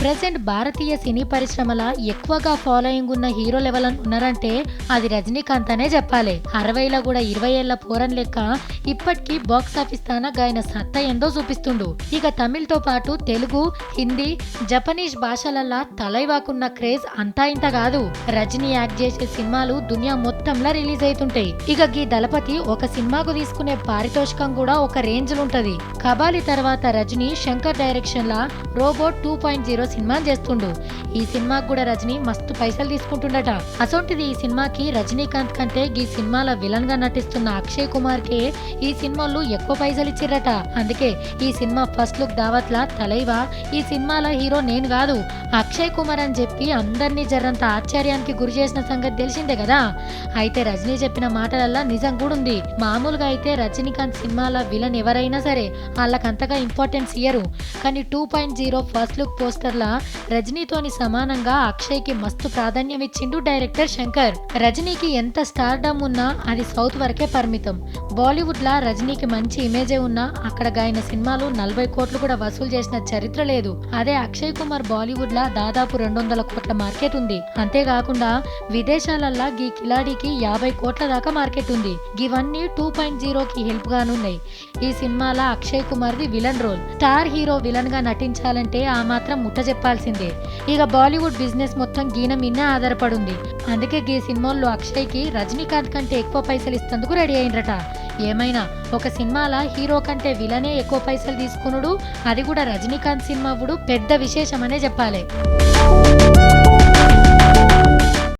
Present భారతీయ సినీ పరిశ్రమల ఎక్కువగా following ఉన్న హీరోలు ఎవరైనా ఉన్నారంటే అది రజనీకాంత్ అనే చెప్పాలి. 60లో కూడా 20 ఏళ్ల పోరన్ లెక్క ఇప్పటికీ బాక్స్ ఆఫీస్ తాన గాయన సత్తా ఎందో చూపిస్తుండు. ఇక తమిళ్తో పాటు తెలుగు, హిందీ, జపనీస్ భాషలల్లా తలైవాకున్న క్రేజ్ అంతా ఇంత కాదు. రజనీ యాక్ట్ చేసే సినిమాలు దునియా మొత్తంలో రిలీజ్ అవుతుంటాయి. ఇక గీ దళపతి ఒక సినిమాకు తీసుకునే పారితోషికం కూడా ఒక రేంజ్ ఉంటది. కబాలి తర్వాత రజనీ శంకర్ డైరెక్షన్ లా రోబోట్ 2.0 సినిమా చేస్తుండు. ఈ సినిమాకి కూడా రజనీ మస్తు పైసలు తీసుకుంటుండట. అసొంటిది ఈ సినిమాకి రజనీకాంత్ కంటే ఈ సినిమాలో విలన్ గా నటిస్తున్న అక్షయ్ కుమార్ కే ఈ సినిమాలో ఎక్కువ పైసలు ఇచ్చిర్రట. అందుకే ఈ సినిమా ఫస్ట్ లుక్ దావత్లా తలైవా ఈ సినిమాలో హీరో నేను కాదు అక్షయ్ కుమార్ అని చెప్పి అందరినీ జర్రంత ఆశ్చర్యానికి గురి చేసిన సంగతి తెలిసిందే కదా. అయితే రజనీ చెప్పిన మాటలల్లా నిజం కూడా ఉంది. మామూలుగా అయితే రజనీకాంత్ సినిమాల విలన్ ఎవరైనా సరే వాళ్ళకంతగా ఇంపార్టెన్స్ ఇయ్యరు. కానీ 2.0 ఫస్ట్ లుక్ పోస్టర్లా రజనీతోని సమానంగా అక్షయ్ కి మస్తు ప్రాధాన్యం ఇచ్చిండు డైరెక్టర్ శంకర్. రజనీకి ఎంత స్టార్డమ్ ఉన్నా అది సౌత్ వరకే పరిమితం. బాలీవుడ్ లా రజనీకి మంచి ఇమేజే ఉన్నా అక్కడ గాయన సినిమాలు 40 కోట్లు కూడా వసూలు చేసిన చరిత్ర లేదు. అదే అక్షయ్ కుమార్ బాలీవుడ్ లా దాదాపు 200 కోట్ల మార్కెట్ ఉంది. అంతేకాకుండా విదేశాలల్లా గీ కిలాడీకి 50 కోట్ల దాకా మార్కెట్ ఉంది. ఇవన్నీ 2.0కి హెల్ప్ గానున్నాయి. ఈ సినిమాలో అక్షయ్ కుమార్ ది villain role. Star hero villain గా నటించాలంటే ఆ మాత్రం ముట్ట చెప్పాల్సిందే. ఇక బాలీవుడ్ బిజినెస్ మొత్తం గీన మిన్నే ఆధారపడుంది. అందుకే ఈ సినిమాల్లో అక్షయ్ కి రజనీకాంత్ కంటే ఎక్కువ పైసలు ఇస్తందుకు రెడీ అయిండ్రట. ఏమైనా ఒక సినిమాల హీరో కంటే విలనే ఎక్కువ పైసలు తీసుకునుడు, అది కూడా రజనీకాంత్ సినిమా పెద్ద విశేషమనే చెప్పాలి.